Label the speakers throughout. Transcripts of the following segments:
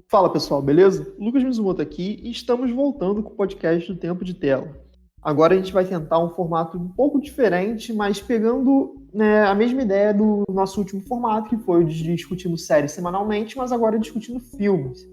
Speaker 1: Fala pessoal, beleza? Lucas Mizumoto aqui e estamos voltando com o podcast do Tempo de Tela. Agora a gente vai tentar um formato um pouco diferente, mas pegando, né, a mesma ideia do nosso último formato, que foi o de discutindo séries semanalmente, mas agora discutindo filmes.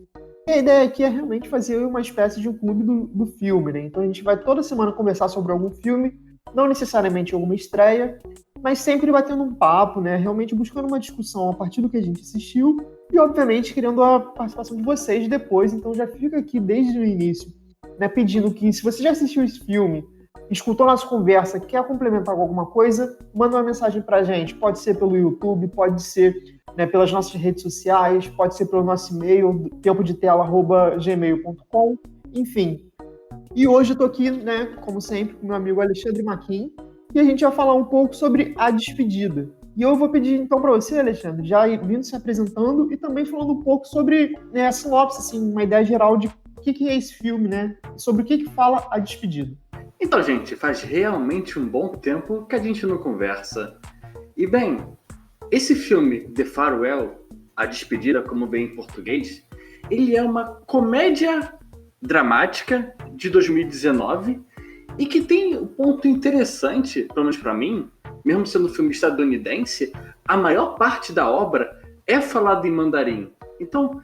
Speaker 1: E a ideia aqui é realmente fazer uma espécie de um clube do filme, né? Então a gente vai toda semana conversar sobre algum filme, não necessariamente alguma estreia, mas sempre batendo um papo, né? Realmente buscando uma discussão a partir do que a gente assistiu e, obviamente, querendo a participação de vocês depois. Então já fica aqui desde o início, né, pedindo que, se você já assistiu esse filme, escutou nossa conversa, quer complementar com alguma coisa, manda uma mensagem pra gente. Pode ser pelo YouTube, pode ser, né, pelas nossas redes sociais, pode ser pelo nosso e-mail, tempodetela@gmail.com, enfim. E hoje eu tô aqui, né, como sempre, com meu amigo Alexandre Maquin, e a gente vai falar um pouco sobre A Despedida. E eu vou pedir então para você, Alexandre, já vindo se apresentando e também falando um pouco sobre, né, a sinopse, assim, uma ideia geral de o que é esse filme, né, sobre o que fala A Despedida.
Speaker 2: Então, gente, faz realmente um bom tempo que a gente não conversa. E bem, esse filme, The Farewell, A Despedida, como bem em português, ele é uma comédia dramática de 2019 e que tem um ponto interessante, pelo menos para mim, mesmo sendo um filme estadunidense, a maior parte da obra é falada em mandarim. Então,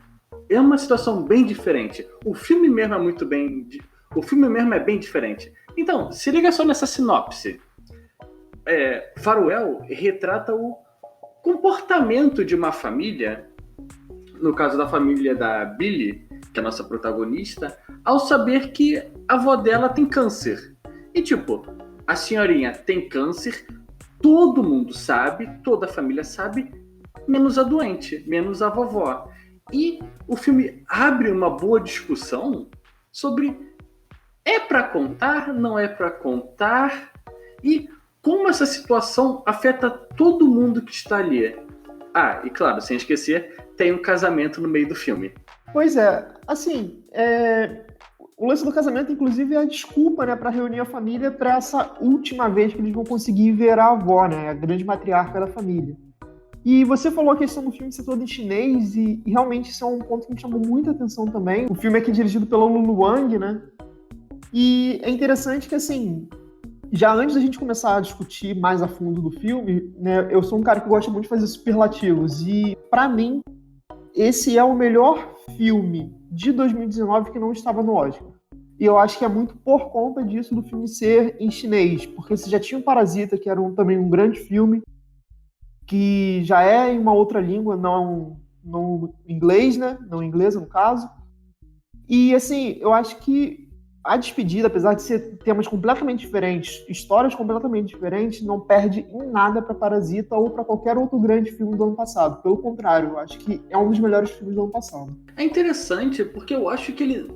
Speaker 2: é uma situação bem diferente. O filme mesmo é bem diferente. Então, se liga só nessa sinopse. Farewell retrata o comportamento de uma família, no caso da família da Billy, que é a nossa protagonista, ao saber que a avó dela tem câncer. E tipo, a senhorinha tem câncer, todo mundo sabe, toda a família sabe, menos a doente, menos a vovó. E o filme abre uma boa discussão sobre é para contar, não é para contar, e como essa situação afeta todo mundo que está ali. Ah, e claro, sem esquecer, tem um casamento no meio do filme.
Speaker 1: Pois é, assim, o lance do casamento, inclusive, é a desculpa, né, para reunir a família para essa última vez que eles vão conseguir ver a avó, né, a grande matriarca da família. E você falou a questão do filme ser todo em chinês, e realmente isso é um ponto que me chamou muita atenção também. O filme aqui é dirigido pela Lulu Wang, né, e é interessante que, assim, já antes da gente começar a discutir mais a fundo do filme, né, eu sou um cara que gosta muito de fazer superlativos, e para mim, esse é o melhor filme de 2019 que não estava no Oscar. E eu acho que é muito por conta disso do filme ser em chinês, porque você já tinha o Parasita, que era também um grande filme, que já é em uma outra língua, não inglês, né? Não inglesa, no caso. E, assim, eu acho que A Despedida, apesar de ser temas completamente diferentes, histórias completamente diferentes, não perde em nada para Parasita ou para qualquer outro grande filme do ano passado. Pelo contrário, eu acho que é um dos melhores filmes do ano passado.
Speaker 2: É interessante porque eu acho que ele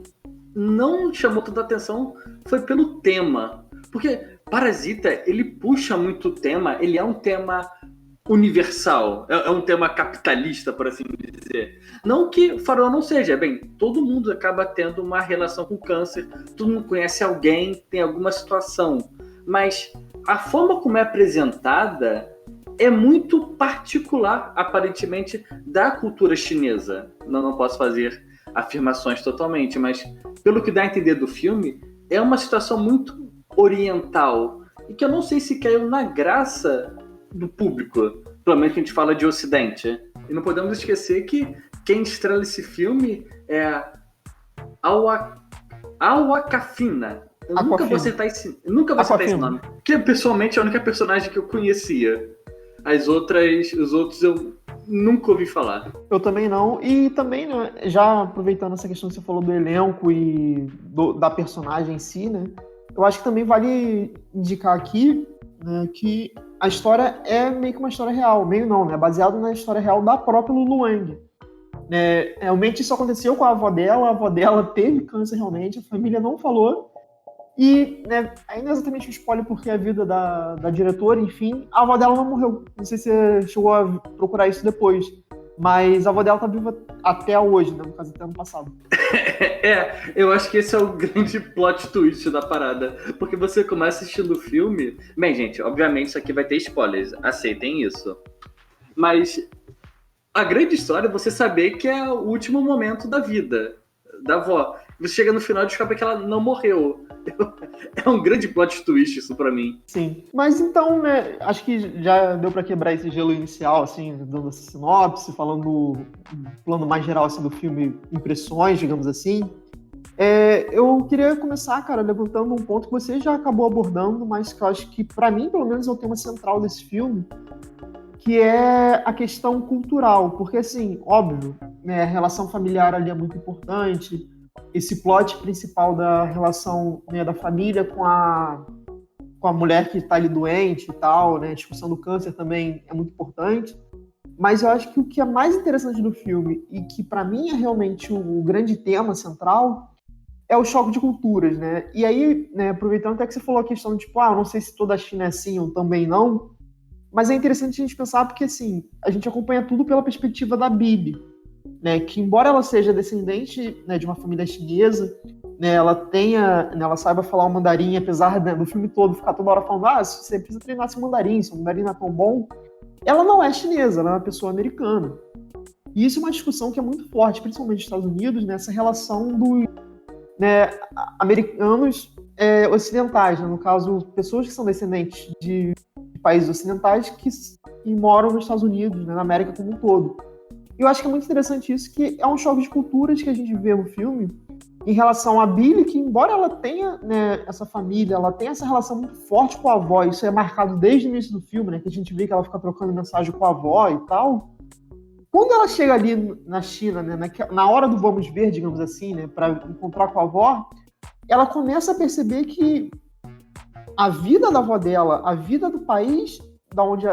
Speaker 2: não chamou tanta atenção foi pelo tema. Porque Parasita, ele puxa muito o tema, ele é um tema universal, é um tema capitalista, por assim dizer. Não que Farol não seja, bem, todo mundo acaba tendo uma relação com câncer, todo mundo conhece alguém, tem alguma situação, mas a forma como é apresentada é muito particular, aparentemente, da cultura chinesa. Não posso fazer afirmações totalmente, mas pelo que dá a entender do filme, é uma situação muito oriental e que eu não sei se caiu na graça do público, pelo menos que a gente fala de Ocidente. E não podemos esquecer que quem estrela esse filme é a Awkwafina. Eu nunca vou acertar esse nome. Que pessoalmente é a única personagem que eu conhecia. Os outros eu nunca ouvi falar.
Speaker 1: Eu também não. E também, né, já aproveitando essa questão que você falou do elenco e da personagem em si, né? Eu acho que também vale indicar aqui, né, que a história é meio que uma história real. Meio não, né? Baseado na história real da própria Lulu Wang. Realmente isso aconteceu com a avó dela teve câncer realmente, a família não falou. E, né, ainda é exatamente um spoiler porque a vida da diretora, enfim, a avó dela não morreu. Não sei se você chegou a procurar isso depois. Mas a avó dela tá viva até hoje, né? No caso, até ano passado.
Speaker 2: Eu acho que esse é o grande plot twist da parada. Porque você começa assistindo o filme. Bem, gente, obviamente isso aqui vai ter spoilers. Aceitem isso. Mas a grande história é você saber que é o último momento da vida da avó. Você chega no final e descobre que ela não morreu. É um grande plot twist isso pra mim.
Speaker 1: Sim. Mas então, né, acho que já deu pra quebrar esse gelo inicial, assim, dando essa sinopse, falando um plano mais geral assim, do filme, impressões, digamos assim. Eu queria começar, cara, levantando um ponto que você já acabou abordando, mas que eu acho que, pra mim, pelo menos, é o tema central desse filme, que é a questão cultural. Porque, assim, óbvio, né, a relação familiar ali é muito importante, esse plot principal da relação, né, da família com a mulher que está ali doente e tal, né, a discussão do câncer também é muito importante. Mas eu acho que o que é mais interessante do filme, e que para mim é realmente o grande tema central, é o choque de culturas, né? E aí, né, aproveitando até que você falou a questão de, tipo, eu não sei se toda a China é assim ou também não, mas é interessante a gente pensar porque, assim, a gente acompanha tudo pela perspectiva da Bibi, né? Que embora ela seja descendente, né, de uma família chinesa, né, ela saiba falar o mandarim, apesar, né, do filme todo ficar toda hora falando, você precisa treinar seu mandarim, seu mandarim não é tão bom. Ela não é chinesa, ela é uma pessoa americana. E isso é uma discussão que é muito forte, principalmente nos Estados Unidos, nessa relação dos, né, americanos ocidentais, né? No caso, pessoas que são descendentes de países ocidentais que moram nos Estados Unidos, né, na América como um todo. E eu acho que é muito interessante isso, que é um choque de culturas que a gente vê no filme em relação a Billy, que embora ela tenha, né, essa família, ela tenha essa relação muito forte com a avó, isso é marcado desde o início do filme, né, que a gente vê que ela fica trocando mensagem com a avó e tal. Quando ela chega ali na China, né, na hora do vamos ver, digamos assim, né, para encontrar com a avó, ela começa a perceber que a vida da avó dela, a vida do país da onde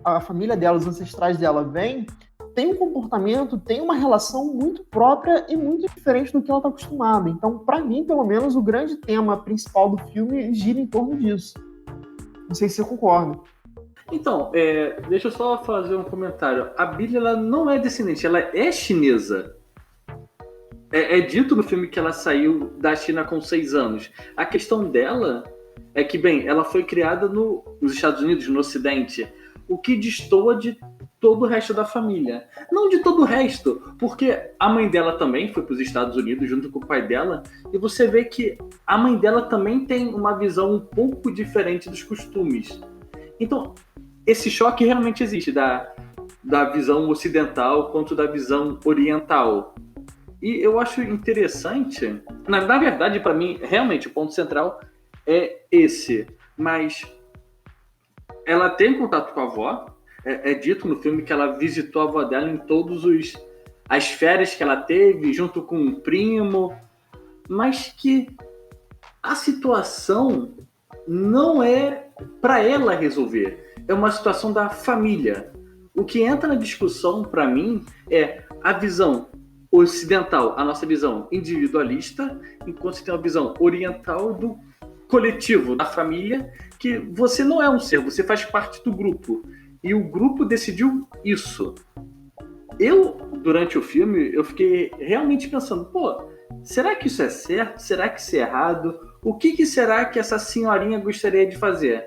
Speaker 1: a família dela, os ancestrais dela vêm, tem um comportamento, tem uma relação muito própria e muito diferente do que ela está acostumada. Então, para mim, pelo menos, o grande tema principal do filme gira em torno disso. Não sei se você concorda.
Speaker 2: Então, deixa eu só fazer um comentário. A Billy, ela não é descendente, ela é chinesa. É dito no filme que ela saiu da China com 6 anos. A questão dela é que, bem, ela foi criada nos Estados Unidos, no Ocidente, o que destoa de todo o resto da família. Não de todo o resto, porque a mãe dela também foi para os Estados Unidos junto com o pai dela, e você vê que a mãe dela também tem uma visão um pouco diferente dos costumes. Então, esse choque realmente existe, da visão ocidental quanto da visão oriental. E eu acho interessante, na verdade, para mim, realmente, o ponto central é esse. Mas ela tem contato com a avó. É dito no filme que ela visitou a avó dela em todas as férias que ela teve, junto com um primo. Mas que a situação não é para ela resolver. É uma situação da família. O que entra na discussão, para mim, é a visão ocidental, a nossa visão individualista, enquanto você tem uma visão oriental do coletivo, da família, que você não é um ser, você faz parte do grupo. E o grupo decidiu isso. Durante o filme, eu fiquei realmente pensando, será que isso é certo? Será que isso é errado? O que será que essa senhorinha gostaria de fazer?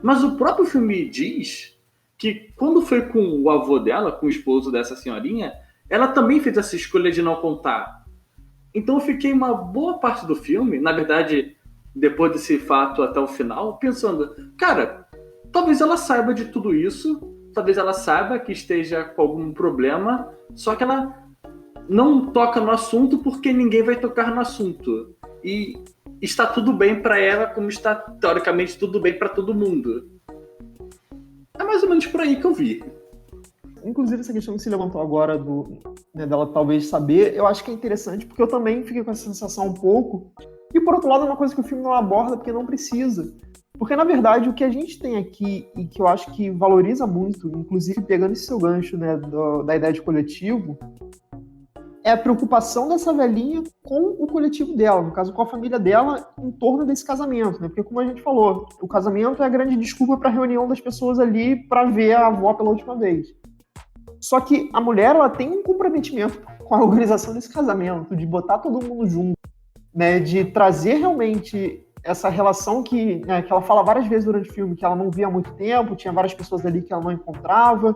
Speaker 2: Mas o próprio filme diz que quando foi com o avô dela, com o esposo dessa senhorinha, ela também fez essa escolha de não contar. Então eu fiquei uma boa parte do filme, na verdade, depois desse fato até o final, pensando, cara, talvez ela saiba de tudo isso, talvez ela saiba que esteja com algum problema, só que ela não toca no assunto porque ninguém vai tocar no assunto. E está tudo bem para ela, como está teoricamente tudo bem para todo mundo. É mais ou menos por aí que eu vi.
Speaker 1: Inclusive, essa questão que se levantou agora dela talvez saber, eu acho que é interessante, porque eu também fiquei com essa sensação um pouco. E, por outro lado, é uma coisa que o filme não aborda, porque não precisa. Porque, na verdade, o que a gente tem aqui, e que eu acho que valoriza muito, inclusive pegando esse seu gancho, né, da ideia de coletivo, é a preocupação dessa velhinha com o coletivo dela, no caso, com a família dela, em torno desse casamento, né? Porque, como a gente falou, o casamento é a grande desculpa para a reunião das pessoas ali para ver a avó pela última vez. Só que a mulher, ela tem um comprometimento com a organização desse casamento, de botar todo mundo junto, né, de trazer realmente essa relação que ela fala várias vezes durante o filme, que ela não via há muito tempo, tinha várias pessoas ali que ela não encontrava,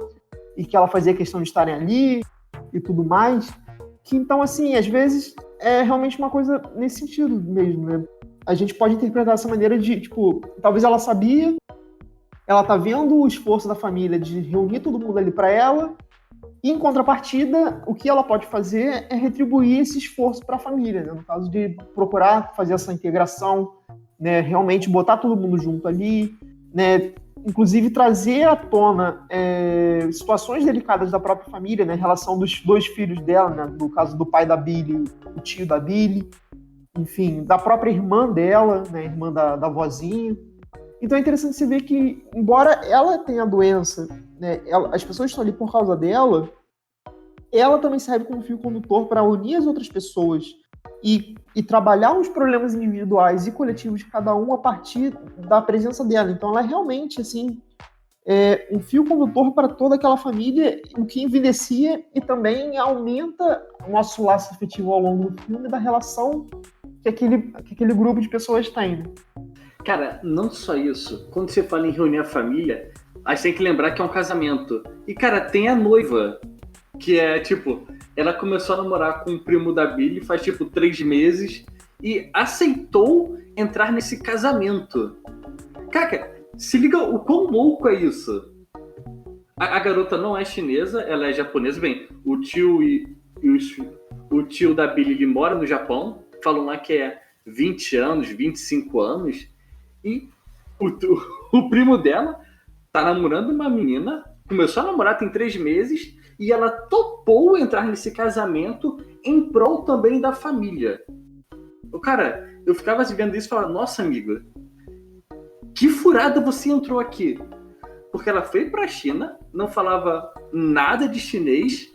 Speaker 1: e que ela fazia questão de estarem ali, e tudo mais. Que então, assim, às vezes é realmente uma coisa nesse sentido mesmo, né? A gente pode interpretar dessa maneira de, tipo, talvez ela sabia, ela tá vendo o esforço da família de reunir todo mundo ali para ela, e em contrapartida, o que ela pode fazer é retribuir esse esforço para a família, né? No caso de procurar fazer essa integração, né? Realmente botar todo mundo junto ali, né? Inclusive trazer à tona situações delicadas da própria família, né? Em relação dos 2 filhos dela, né? No caso do pai da Billy, o tio da Billy, enfim, da própria irmã dela, né? Irmã da vozinha. Então é interessante você ver que, embora ela tenha a doença, né? As pessoas estão ali por causa dela, ela também serve como fio condutor para unir as outras pessoas e trabalhar os problemas individuais e coletivos de cada um a partir da presença dela. Então ela é realmente, assim, um fio condutor para toda aquela família, o que evidencia e também aumenta o nosso laço afetivo ao longo do filme, da relação que aquele grupo de pessoas tem.
Speaker 2: Cara, não só isso. Quando você fala em reunir a família, a gente tem que lembrar que é um casamento. E, cara, tem a noiva, que é, tipo, ela começou a namorar com o primo da Billy faz, 3 meses e aceitou entrar nesse casamento. Cara, se liga o quão louco é isso. A garota não é chinesa, ela é japonesa. Bem, o tio o tio da Billy, ele mora no Japão. Falam lá que é 20 anos, 25 anos. E o primo dela tá namorando uma menina, começou a namorar tem 3 meses, e ela topou entrar nesse casamento em prol também da família. Cara, eu ficava vendo isso e falava, nossa, amigo, que furada você entrou aqui. Porque ela foi pra China, não falava nada de chinês,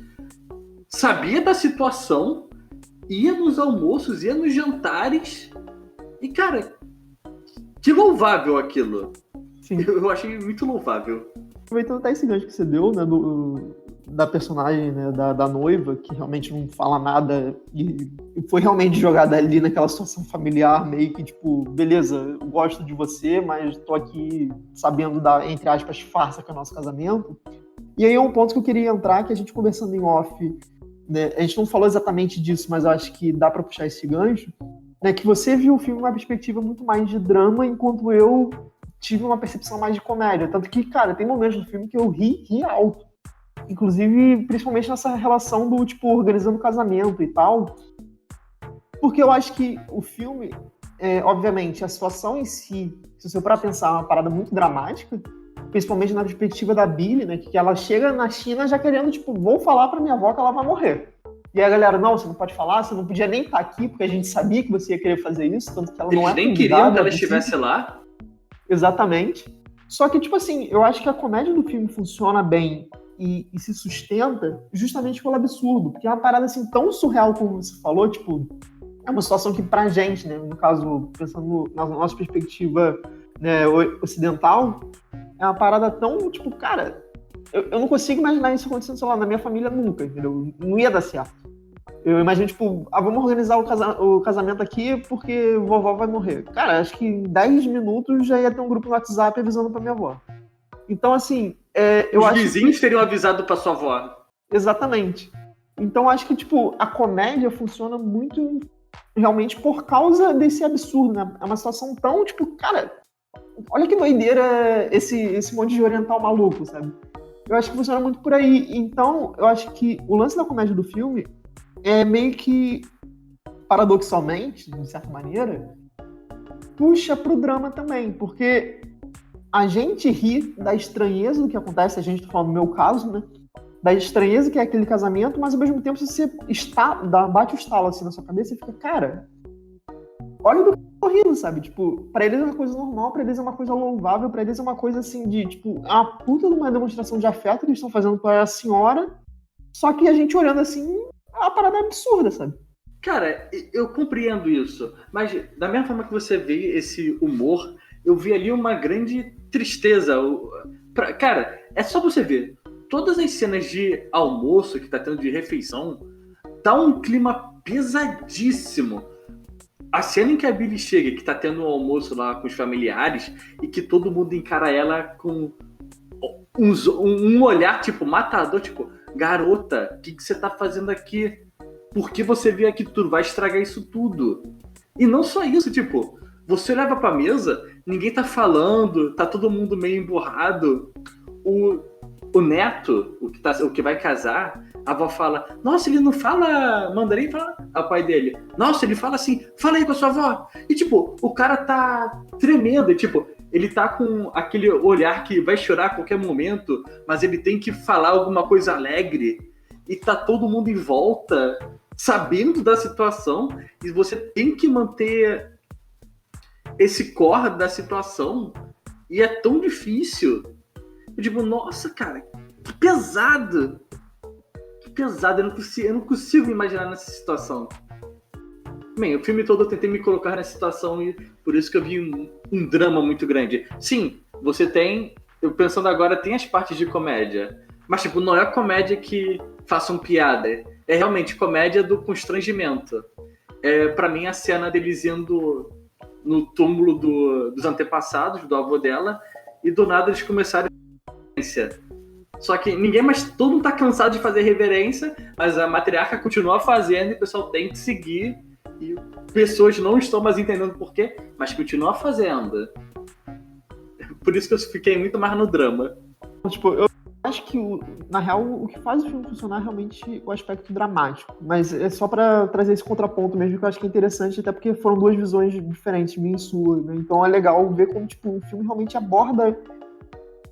Speaker 2: sabia da situação, ia nos almoços, ia nos jantares, e, cara, que louvável aquilo. Sim. Eu achei muito louvável.
Speaker 1: Aproveitando até esse gancho que você deu, né, da personagem, né, da noiva, que realmente não fala nada e foi realmente jogada ali naquela situação familiar, meio que tipo, beleza, eu gosto de você, mas tô aqui sabendo da, entre aspas, farsa que é o nosso casamento. E aí é um ponto que eu queria entrar, que a gente conversando em off, né, a gente não falou exatamente disso, mas eu acho que dá pra puxar esse gancho, né, que você viu o filme numa perspectiva muito mais de drama, enquanto eu tive uma percepção mais de comédia. Tanto que, cara, tem momentos do filme que eu ri alto. Inclusive, principalmente nessa relação do, tipo, organizando o casamento e tal. Porque eu acho que o filme, obviamente, a situação em si, se você parar pra pensar, é uma parada muito dramática, principalmente na perspectiva da Billy, né, que ela chega na China já querendo, tipo, vou falar pra minha avó que ela vai morrer. E aí a galera, não, você não pode falar, você não podia nem estar aqui, porque a gente sabia que você ia querer fazer isso, tanto que ela não é convidada.
Speaker 2: Eles nem queriam que ela estivesse lá?
Speaker 1: Exatamente. Só que, tipo assim, eu acho que a comédia do filme funciona bem e se sustenta justamente pelo absurdo, porque é uma parada assim tão surreal como você falou, tipo, é uma situação que pra gente, né, no caso, pensando na nossa perspectiva, né, ocidental, é uma parada tão, tipo, cara, eu não consigo imaginar isso acontecendo, sei lá, na minha família nunca, entendeu? Não ia dar certo. Eu imagino, tipo, vamos organizar o casamento aqui porque vovó vai morrer. Cara, acho que em 10 minutos já ia ter um grupo no WhatsApp avisando pra minha avó. Então, assim, eu acho...
Speaker 2: Os vizinhos teriam avisado pra sua avó.
Speaker 1: Exatamente. Então, acho que, tipo, a comédia funciona muito realmente por causa desse absurdo, né? É uma situação tão, tipo, cara, olha que doideira esse monte de oriental maluco, sabe? Eu acho que funciona muito por aí. Então, eu acho que o lance da comédia do filme é meio que, paradoxalmente, de certa maneira, puxa pro drama também, porque a gente ri da estranheza do que acontece, a gente tá falando no meu caso, né? Da estranheza que é aquele casamento, mas ao mesmo tempo você bate o estalo assim na sua cabeça e fica, cara, olha do que eu tô rindo, sabe? Tipo, pra eles é uma coisa normal, pra eles é uma coisa louvável, pra eles é uma coisa assim de, tipo, é uma puta de uma demonstração de afeto que eles estão fazendo pra a senhora, só que a gente olhando assim, é uma parada absurda, sabe?
Speaker 2: Cara, eu compreendo isso, mas da mesma forma que você vê esse humor, eu vi ali uma grande tristeza. Cara, é só você ver. todas as cenas de almoço que tá tendo de refeição, tá um clima pesadíssimo. A cena em que a Billy chega, que tá tendo um almoço lá com os familiares, e que todo mundo encara ela com um olhar, tipo, matador, tipo, garota, o que você tá fazendo aqui? Por que você veio aqui tudo? Vai estragar isso tudo. E não só isso, tipo, você leva pra mesa, ninguém tá falando, tá todo mundo meio emburrado. O neto, o que vai casar, a avó fala, nossa, ele não fala mandarim, fala ao pai dele. Nossa, ele fala assim, fala aí com a sua avó. E tipo, o cara tá tremendo, e, tipo, ele tá com aquele olhar que vai chorar a qualquer momento, mas ele tem que falar alguma coisa alegre. E tá todo mundo em volta, sabendo da situação, e você tem que manter esse core da situação, e é tão difícil. Eu digo, nossa, cara, que pesado! Que pesado, eu não consigo me imaginar nessa situação. Bem, o filme todo eu tentei me colocar nessa situação e por isso que eu vi um drama muito grande. Sim, você tem, eu pensando agora, tem as partes de comédia, mas tipo, não é a comédia que façam piada, é realmente comédia do constrangimento. Pra mim, a cena deles indo no túmulo dos antepassados, do avô dela, e do nada eles começaram a reverência. Só que ninguém mais, todo mundo tá cansado de fazer reverência, mas a matriarca continua fazendo e o pessoal tem que seguir, e pessoas não estão mais entendendo por quê, mas continua fazendo. Por isso que eu fiquei muito mais no drama.
Speaker 1: Tipo, eu acho que, na real, o que faz o filme funcionar é realmente o aspecto dramático. Mas é só pra trazer esse contraponto mesmo, que eu acho que é interessante, até porque foram duas visões diferentes, minha e sua, né? Então é legal ver como, tipo, o filme realmente aborda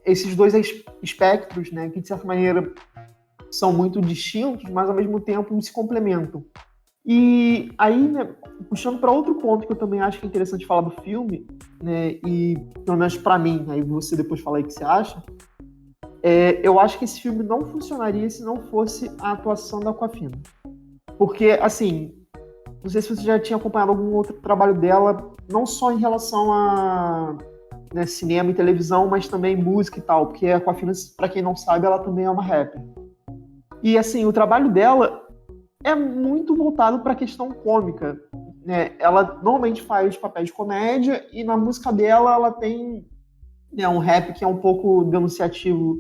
Speaker 1: esses dois espectros, né? Que, de certa maneira, são muito distintos, mas, ao mesmo tempo, se complementam. E aí, né, puxando para outro ponto que eu também acho que é interessante falar do filme, né, e pelo menos para mim, aí você depois fala aí o que você acha, eu acho que esse filme não funcionaria se não fosse a atuação da Awkwafina. Porque, assim, não sei se você já tinha acompanhado algum outro trabalho dela, não só em relação a, né, cinema e televisão, mas também música e tal, porque a Awkwafina, para quem não sabe, ela também é uma rapper. E, assim, o trabalho dela é muito voltado para a questão cômica, né? Ela normalmente faz papéis de comédia e na música dela ela tem, né, um rap que é um pouco denunciativo,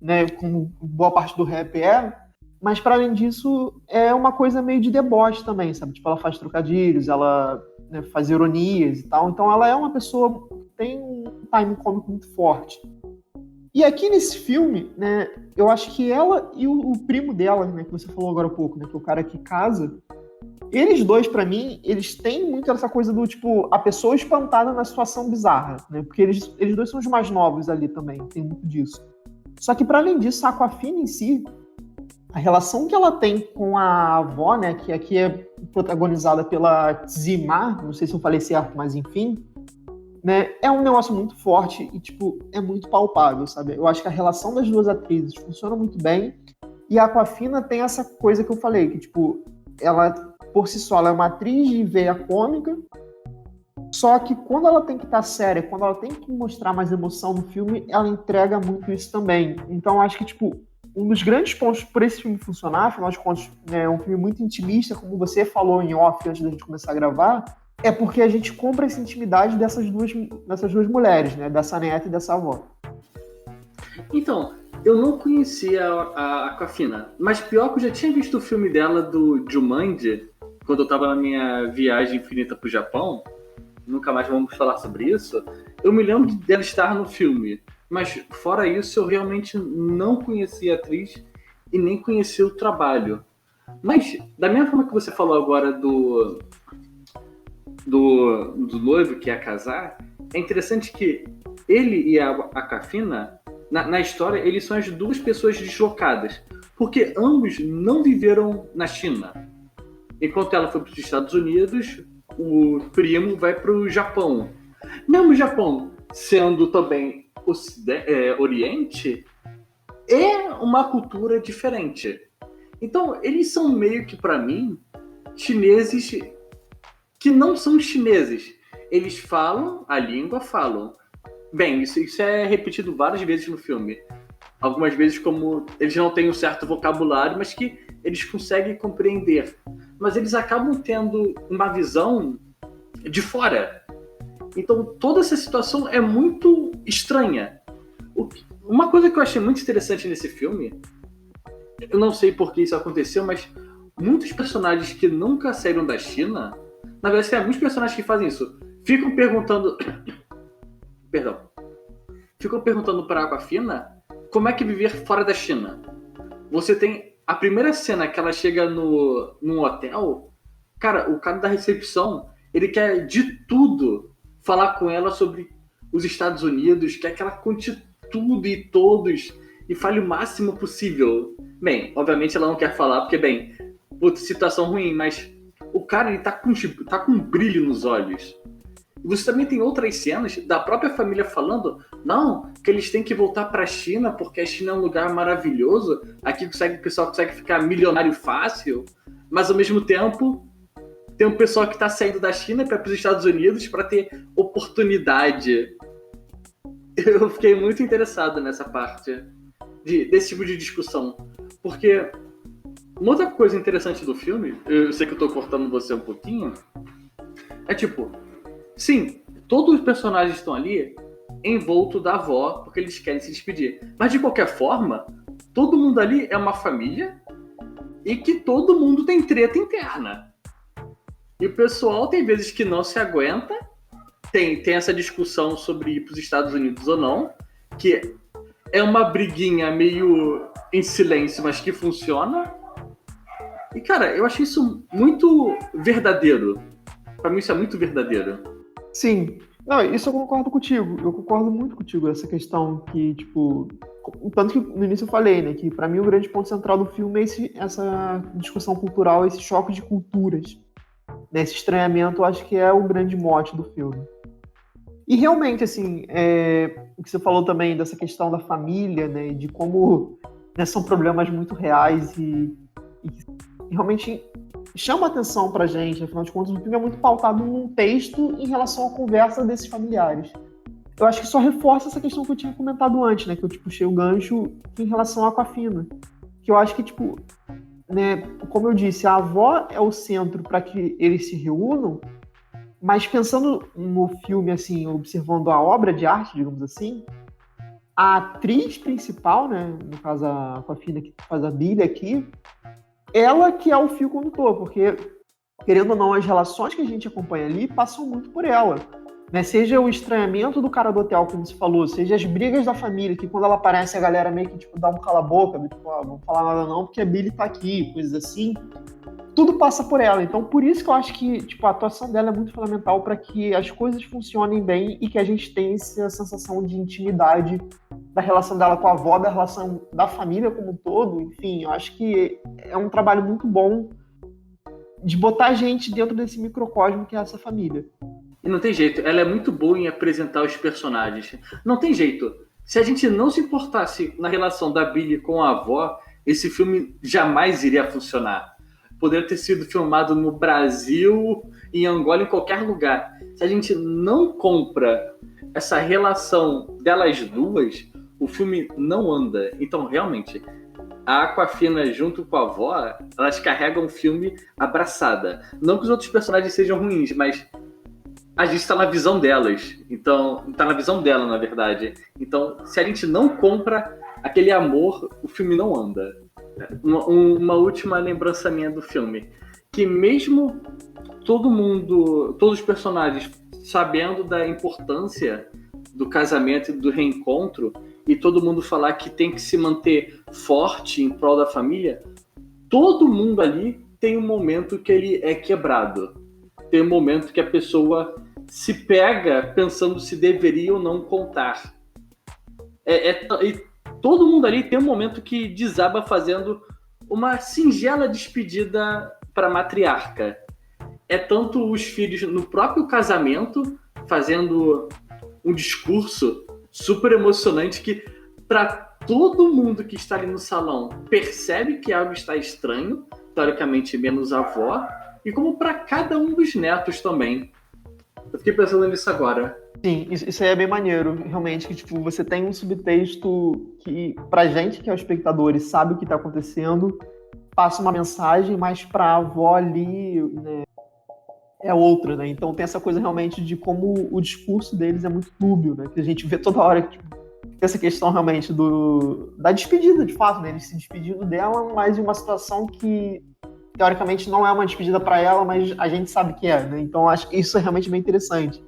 Speaker 1: né, como boa parte do rap mas para além disso é uma coisa meio de deboche também, sabe? Tipo, ela faz trocadilhos, ela, né, faz ironias e tal, então ela é uma pessoa que tem um time cômico muito forte. E aqui nesse filme, né, eu acho que ela e o primo dela, né, que você falou agora há pouco, né, que é o cara que casa, eles dois, pra mim, eles têm muito essa coisa do, tipo, a pessoa espantada na situação bizarra, né, porque eles dois são os mais novos ali também, tem muito disso. Só que, para além disso, a Awkwafina em si, a relação que ela tem com a avó, né, que aqui é protagonizada pela Tzimar, não sei se eu falei certo, mas enfim, né, é um negócio muito forte e, tipo, é muito palpável, sabe? Eu acho que a relação das duas atrizes funciona muito bem e a Awkwafina tem essa coisa que eu falei, que, tipo, ela, por si só, ela é uma atriz de veia cômica, só que quando ela tem que estar séria, quando ela tem que mostrar mais emoção no filme, ela entrega muito isso também. Então, eu acho que, tipo, um dos grandes pontos por esse filme funcionar, afinal de contas, né, é um filme muito intimista, como você falou em off antes da gente começar a gravar, é porque a gente compra essa intimidade dessas duas mulheres, né? Dessa neta e dessa avó.
Speaker 2: Então, eu não conhecia a Awkwafina, mas pior que eu já tinha visto o filme dela do Jumanji, quando eu tava na minha viagem infinita pro Japão. Nunca mais vamos falar sobre isso. Eu me lembro dela estar no filme, mas fora isso eu realmente não conhecia a atriz e nem conhecia o trabalho. Mas, da mesma forma que você falou agora do noivo que ia casar, é interessante que ele e a Awkwafina, na história, eles são as duas pessoas deslocadas, porque ambos não viveram na China. Enquanto ela foi para os Estados Unidos, o primo vai para o Japão. Mesmo o Japão sendo também Oriente, é uma cultura diferente. Então, eles são meio que, para mim, chineses que não são chineses. Eles falam a língua, falam. Bem, isso é repetido várias vezes no filme. algumas vezes como eles não têm um certo vocabulário, mas que eles conseguem compreender. Mas eles acabam tendo uma visão de fora. Então toda essa situação é muito estranha. Uma coisa que eu achei muito interessante nesse filme, eu não sei por que isso aconteceu, mas muitos personagens que nunca saíram da China, na verdade tem muitos personagens que fazem isso, ficam perguntando para a Awkwafina como é que viver fora da China. Você tem a primeira cena que ela chega num hotel, cara, o cara da recepção, ele quer de tudo falar com ela sobre os Estados Unidos, quer que ela conte tudo e todos e fale o máximo possível. Bem, obviamente ela não quer falar porque, bem, puta, situação ruim, mas o cara, ele tá com um brilho nos olhos. E você também tem outras cenas da própria família falando, não, que eles têm que voltar pra China porque a China é um lugar maravilhoso, aqui o pessoal consegue ficar milionário fácil, mas ao mesmo tempo tem um pessoal que tá saindo da China para os Estados Unidos para ter oportunidade. Eu fiquei muito interessado nessa parte desse tipo de discussão, porque uma outra coisa interessante do filme, eu sei que eu tô cortando você um pouquinho, é tipo, sim, todos os personagens estão ali envolto da avó porque eles querem se despedir, mas de qualquer forma, todo mundo ali é uma família e que todo mundo tem treta interna. E o pessoal tem vezes que não se aguenta, tem essa discussão sobre ir para os Estados Unidos ou não, que é uma briguinha meio em silêncio, mas que funciona. E, cara, eu achei isso muito verdadeiro. Pra mim, isso é muito verdadeiro.
Speaker 1: Sim. Não, isso eu concordo contigo. Eu concordo muito contigo nessa questão que, tipo... Tanto que no início eu falei, né? Que pra mim o grande ponto central do filme é essa discussão cultural, esse choque de culturas. Né, esse estranhamento, eu acho que é o grande mote do filme. E realmente, assim, o que você falou também dessa questão da família, né, de como, né, são problemas muito reais e realmente chama atenção pra gente, afinal de contas, o filme é muito pautado num texto em relação à conversa desses familiares. Eu acho que só reforça essa questão que eu tinha comentado antes, né, que eu puxei o gancho em relação à Awkwafina, que eu acho que, tipo, né, como eu disse, a avó é o centro para que eles se reúnam, mas pensando no filme, assim, observando a obra de arte, digamos assim, a atriz principal, né, no caso a Awkwafina que faz a Billy aqui, ela que é o fio condutor, porque, querendo ou não, as relações que a gente acompanha ali passam muito por ela. Né? Seja o estranhamento do cara do hotel, como você falou, seja as brigas da família, que quando ela aparece a galera meio que dá um cala-boca, tipo, não falar nada não, porque a Billy tá aqui, coisas assim. Tudo passa por ela. Então, por isso que eu acho que a atuação dela é muito fundamental para que as coisas funcionem bem e que a gente tenha essa sensação de intimidade da relação dela com a avó, da relação da família como um todo. Enfim, eu acho que é um trabalho muito bom de botar a gente dentro desse microcosmo que é essa família.
Speaker 2: E não tem jeito, ela é muito boa em apresentar os personagens. Não tem jeito. Se a gente não se importasse na relação da Billy com a avó, esse filme jamais iria funcionar. Poderia ter sido filmado no Brasil, em Angola, em qualquer lugar. Se a gente não compra essa relação delas duas, o filme não anda. Então, realmente, a Awkwafina junto com a avó, elas carregam o filme abraçada. Não que os outros personagens sejam ruins, mas a gente está na visão delas. Então, está na visão dela, na verdade. Então, se a gente não compra aquele amor, o filme não anda. Uma última lembrança minha do filme, que mesmo todos os personagens sabendo da importância do casamento e do reencontro, e todo mundo falar que tem que se manter forte em prol da família, todo mundo ali tem um momento que ele é quebrado. Tem um momento que a pessoa se pega pensando se deveria ou não contar. E todo mundo ali tem um momento que desaba fazendo uma singela despedida para a matriarca. É tanto os filhos no próprio casamento fazendo um discurso super emocionante que, para todo mundo que está ali no salão, percebe que algo está estranho, teoricamente menos a avó, e como para cada um dos netos também. Eu fiquei pensando nisso agora.
Speaker 1: Sim, isso aí é bem maneiro, realmente, que tipo, você tem um subtexto que, pra gente que é o espectador e sabe o que tá acontecendo, passa uma mensagem, mas pra avó ali, né, é outra, né? Então tem essa coisa realmente de como o discurso deles é muito dúbio, né? Que a gente vê toda hora que tipo, tem essa questão realmente da despedida, de fato, né? Eles se despedindo dela, mas em uma situação que teoricamente não é uma despedida para ela, mas a gente sabe que é, né? Então acho que isso é realmente bem interessante.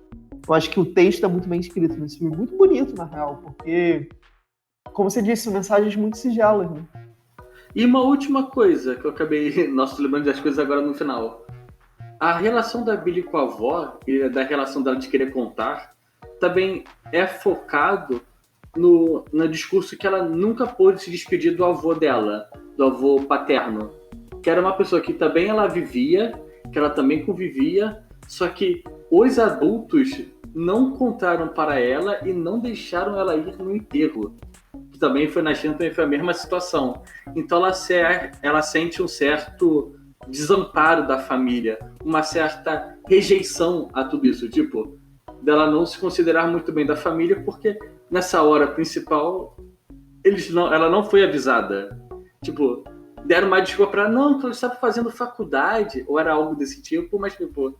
Speaker 1: Eu acho que o texto é muito bem escrito nesse filme, muito bonito na real, porque, como você disse, são mensagens muito singelas, né?
Speaker 2: E uma última coisa que eu acabei, nossa, lembrando das coisas agora no final. A relação da Billy com a avó e da relação dela de querer contar também é focado no discurso que ela nunca pôde se despedir do avô dela, do avô paterno, que era uma pessoa que também ela vivia, que ela também convivia, só que os adultos não contaram para ela e não deixaram ela ir no enterro, que também foi na China, também foi a mesma situação. Então ela sente um certo desamparo da família, uma certa rejeição a tudo isso, tipo, dela não se considerar muito bem da família, porque nessa hora principal ela não foi avisada. Tipo, deram uma desculpa pra não, que ela estava fazendo faculdade, ou era algo desse tipo, mas tipo,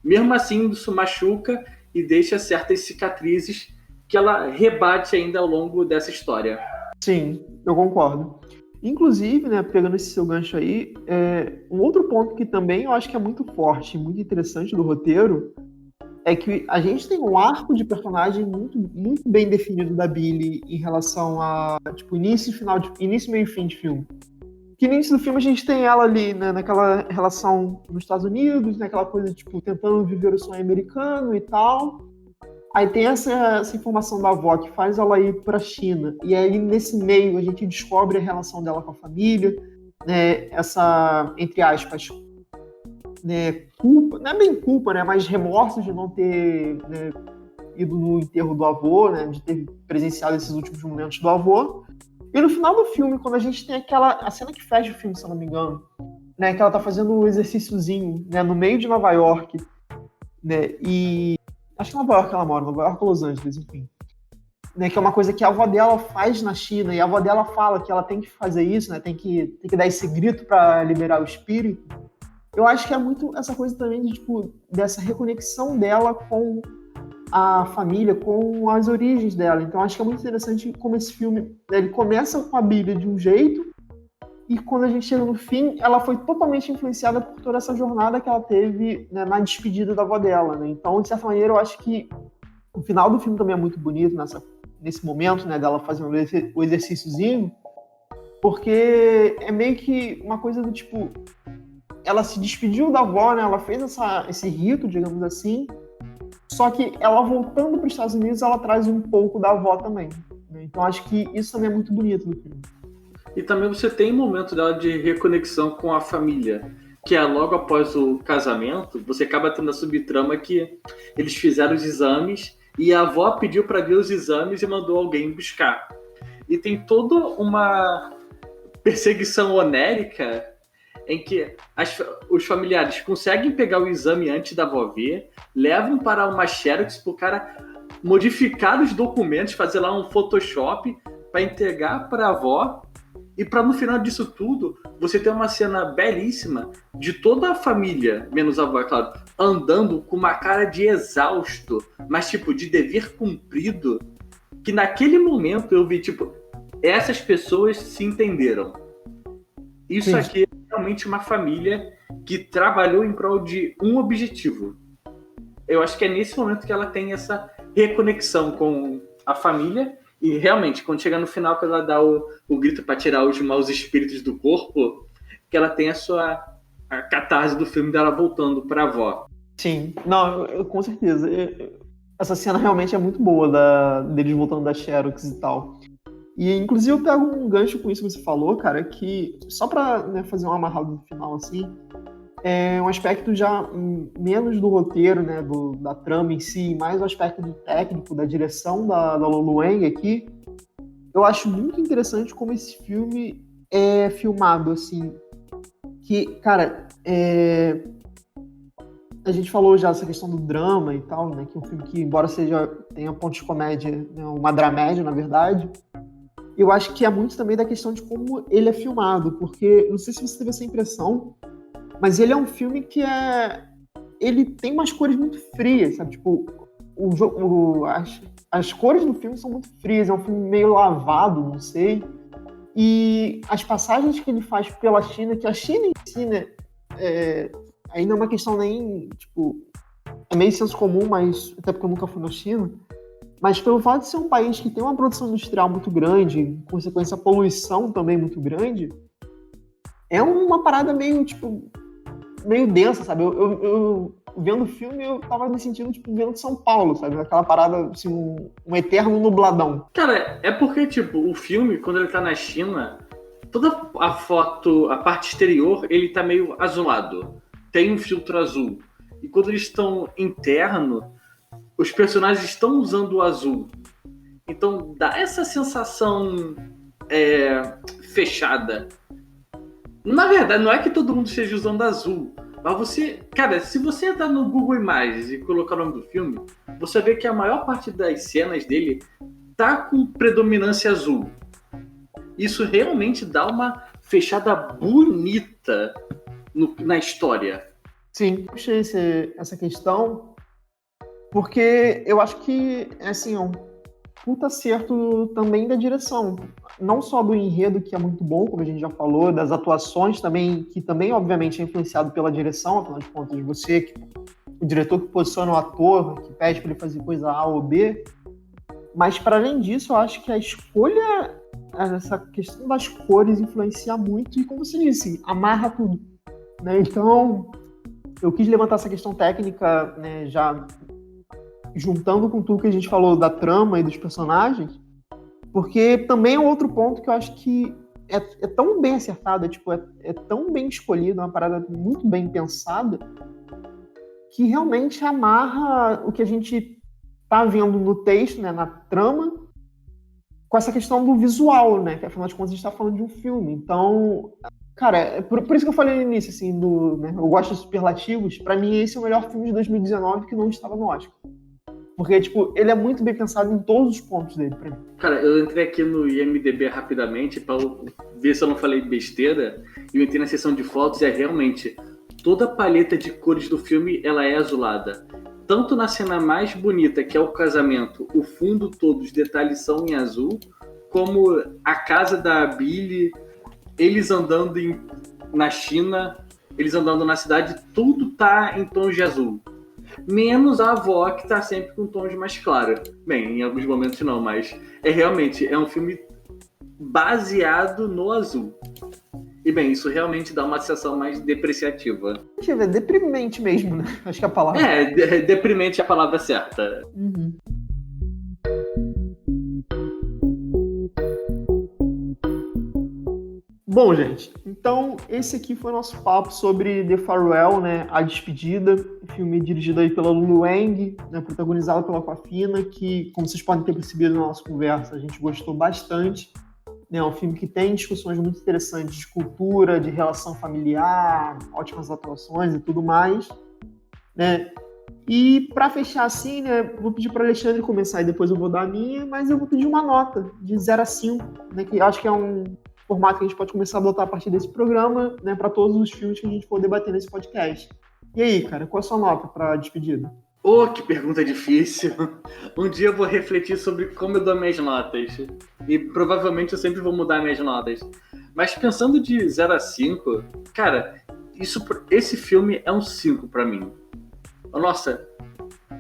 Speaker 2: mesmo assim isso machuca e deixa certas cicatrizes que ela rebate ainda ao longo dessa história.
Speaker 1: Sim, eu concordo. Inclusive, né, pegando esse seu gancho aí, um outro ponto que também eu acho que é muito forte, muito interessante do roteiro, é que a gente tem um arco de personagem muito, muito bem definido da Billy em relação a tipo, início e final, início, meio e fim de filme. Que no início do filme a gente tem ela ali, né, naquela relação nos Estados Unidos, naquela coisa, tipo, tentando viver o sonho americano e tal. Aí tem essa informação da avó que faz ela ir para a China. E aí, nesse meio, a gente descobre a relação dela com a família, né, essa, entre aspas, né, culpa, não é bem culpa, né, mas remorso de não ter, né, ido no enterro do avô, né, de ter presenciado esses últimos momentos do avô. E no final do filme, quando a gente tem a cena que fecha o filme, se eu não me engano, né, que ela tá fazendo um exercíciozinho, né, no meio de Nova York, né, e acho que é Nova York ela mora, Nova York ou Los Angeles, enfim. Né, que é uma coisa que a avó dela faz na China, e a avó dela fala que ela tem que fazer isso, né, tem que dar esse grito para liberar o espírito. Eu acho que é muito essa coisa também de, tipo, dessa reconexão dela com a família, com as origens dela. Então acho que é muito interessante como esse filme, né, ele começa com a Bíblia de um jeito, e quando a gente chega no fim, ela foi totalmente influenciada por toda essa jornada que ela teve, né, na despedida da avó dela, né? Então, de certa maneira, eu acho que o final do filme também é muito bonito nesse momento, né, dela fazendo o exercíciozinho, porque é meio que uma coisa do tipo, ela se despediu da avó, né, ela fez esse rito, digamos assim, só que ela voltando para os Estados Unidos, ela traz um pouco da avó também, né? Então acho que isso também é muito bonito no filme.
Speaker 2: E também você tem um momento dela de reconexão com a família, que é logo após o casamento, você acaba tendo a subtrama que eles fizeram os exames e a avó pediu para ver os exames e mandou alguém buscar. E tem toda uma perseguição onérica em que os familiares conseguem pegar o exame antes da avó ver, levam para uma xerox para o cara modificar os documentos, fazer lá um Photoshop para entregar para a avó. E para no final disso tudo, você ter uma cena belíssima de toda a família, menos a avó, é claro, andando com uma cara de exausto, mas tipo, de dever cumprido, que naquele momento eu vi, tipo, essas pessoas se entenderam. Isso
Speaker 1: Sim.
Speaker 2: aqui é realmente uma família que trabalhou em prol de um objetivo. Eu acho que é nesse momento que ela tem essa reconexão com a família. E realmente, quando chega no final, que ela dá o grito para tirar os maus espíritos do corpo, que ela tem a catarse do filme dela voltando para a avó.
Speaker 1: Sim, não, com certeza. Essa cena realmente é muito boa deles voltando da Xerox e tal. E inclusive eu pego um gancho com isso que você falou, cara, que só pra, né, fazer um amarrado no final, assim, é um aspecto já menos do roteiro, né, da trama em si, mais o aspecto do técnico, da direção da Lulu Wang aqui. Eu acho muito interessante como esse filme é filmado, assim, que, cara, A gente falou já essa questão do drama e tal, né? Que é um filme que, embora tenha pontos de comédia, né, uma dramédia, na verdade, eu acho que é muito também da questão de como ele é filmado, porque, não sei se você teve essa impressão, mas ele é um filme que ele tem umas cores muito frias, sabe? Tipo, as cores do filme são muito frias, é um filme meio lavado, não sei. E as passagens que ele faz pela China, que a China em si, né, ainda é uma questão nem, tipo, é meio senso comum, mas até porque eu nunca fui na China, mas pelo fato de ser um país que tem uma produção industrial muito grande, em consequência a poluição também muito grande, é uma parada meio, tipo, meio densa, sabe? Eu vendo o filme, eu tava me sentindo, tipo, vendo São Paulo, sabe? Aquela parada, assim, um eterno nubladão.
Speaker 2: Cara, é porque, tipo, o filme, quando ele tá na China, toda a foto, a parte exterior, ele tá meio azulado. Tem um filtro azul. E quando eles estão interno, os personagens estão usando o azul. Então dá essa sensação fechada. Na verdade, não é que todo mundo esteja usando azul. Mas você, cara, se você entrar no Google Imagens e colocar o nome do filme, você vê que a maior parte das cenas dele tá com predominância azul. Isso realmente dá uma fechada bonita na história.
Speaker 1: Sim, puxei essa questão, porque eu acho que assim, é um puta acerto também da direção. Não só do enredo, que é muito bom, como a gente já falou, das atuações também, que também, obviamente, é influenciado pela direção, afinal de contas, o diretor que posiciona o ator, que pede para ele fazer coisa A ou B. Mas, para além disso, eu acho que a escolha, essa questão das cores influencia muito e, como você disse, amarra tudo, né? Então, eu quis levantar essa questão técnica, né, já juntando com tudo que a gente falou da trama e dos personagens, porque também é outro ponto que eu acho que é tão bem acertado, é tão bem escolhido, é uma parada muito bem pensada, que realmente amarra o que a gente tá vendo no texto, né, na trama, com essa questão do visual, né, que afinal de contas a gente tá falando de um filme. Então, cara, por isso que eu falei no início, assim, né, eu gosto de superlativos, pra mim esse é o melhor filme de 2019 que não estava no Oscar. Porque, tipo, ele é muito bem pensado em todos os pontos dele, pra mim.
Speaker 2: Cara, eu entrei aqui no IMDB rapidamente pra ver se eu não falei besteira. E eu entrei na seção de fotos e realmente toda a paleta de cores do filme, ela é azulada. Tanto na cena mais bonita, que é o casamento, o fundo todo, os detalhes são em azul, como a casa da Billy, eles andando na China, eles andando na cidade, tudo tá em tons de azul. Menos a avó, que tá sempre com tons mais claros. Bem, em alguns momentos não, mas realmente é um filme baseado no azul. E bem, isso realmente dá uma sensação mais depreciativa.
Speaker 1: Deixa eu ver, deprimente mesmo, né? Acho que é a palavra.
Speaker 2: Deprimente é a palavra certa.
Speaker 1: Uhum. Bom, gente, então esse aqui foi o nosso papo sobre The Farewell, né, A Despedida, filme dirigido aí pela Lulu Wang, né, protagonizado pela Awkwafina, que, como vocês podem ter percebido na nossa conversa, a gente gostou bastante. É um filme que tem discussões muito interessantes de cultura, de relação familiar, ótimas atuações e tudo mais, né? E para fechar assim, né, vou pedir para Alexandre começar e depois eu vou dar a minha, mas eu vou pedir uma nota de 0 a 5, né, que eu acho que é um formato que a gente pode começar a adotar a partir desse programa, né, para todos os filmes que a gente for debater nesse podcast. E aí, cara, qual a sua nota para a despedida?
Speaker 2: Oh, que pergunta difícil. Um dia eu vou refletir sobre como eu dou minhas notas. E provavelmente eu sempre vou mudar minhas notas. Mas pensando de 0 a 5, cara, esse filme é um 5 pra mim. Nossa,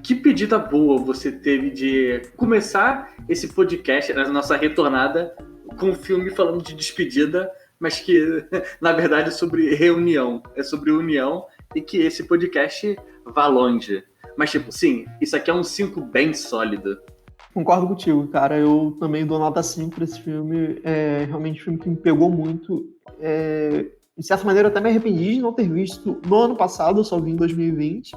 Speaker 2: que pedida boa você teve de começar esse podcast, a nossa retornada, com um filme falando de despedida, mas que, na verdade, é sobre reunião. É sobre união e que esse podcast vá longe. Mas, tipo, sim, isso aqui é um 5 bem sólido.
Speaker 1: Concordo contigo, cara. Eu também dou nota 5 pra esse filme. É realmente um filme que me pegou muito. De certa maneira, eu até me arrependi de não ter visto no ano passado, eu só vi em 2020.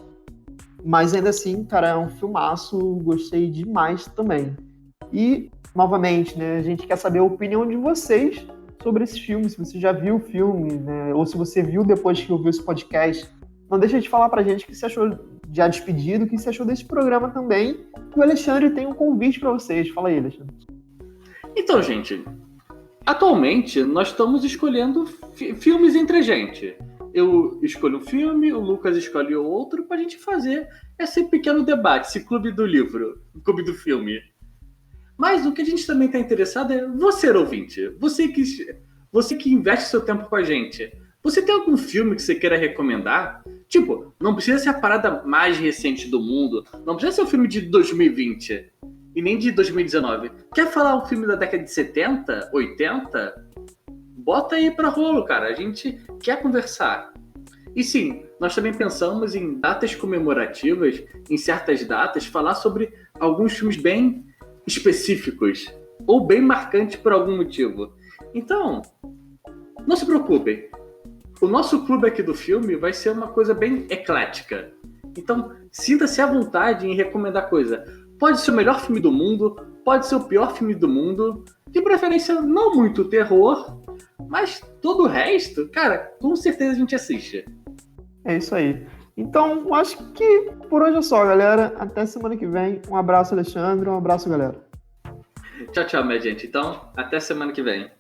Speaker 1: Mas ainda assim, cara, é um filmaço. Gostei demais também. E, novamente, né, a gente quer saber a opinião de vocês sobre esse filme. Se você já viu o filme, né, ou se você viu depois que ouviu esse podcast. Não deixa de falar pra gente o que você achou já despedido, o que você achou desse programa também. E o Alexandre tem um convite para vocês. Fala aí, Alexandre.
Speaker 2: Então, gente, atualmente nós estamos escolhendo filmes entre a gente. Eu escolho um filme, o Lucas escolhe outro, para a gente fazer esse pequeno debate, esse clube do livro, clube do filme. Mas o que a gente também está interessado é você, ouvinte. Você que investe seu tempo com a gente. Você tem algum filme que você queira recomendar? Tipo, não precisa ser a parada mais recente do mundo. Não precisa ser um filme de 2020. E nem de 2019. Quer falar um filme da década de 70, 80? Bota aí pra rolo, cara. A gente quer conversar. E sim, nós também pensamos em datas comemorativas, em certas datas, falar sobre alguns filmes bem específicos ou bem marcantes por algum motivo. Então, não se preocupem. O nosso clube aqui do filme vai ser uma coisa bem eclética. Então, sinta-se à vontade em recomendar coisa. Pode ser o melhor filme do mundo, pode ser o pior filme do mundo, de preferência não muito terror, mas todo o resto, cara, com certeza a gente assiste.
Speaker 1: É isso aí. Então, acho que por hoje é só, galera. Até semana que vem. Um abraço, Alexandre. Um abraço, galera.
Speaker 2: Tchau, tchau, minha gente. Então, até semana que vem.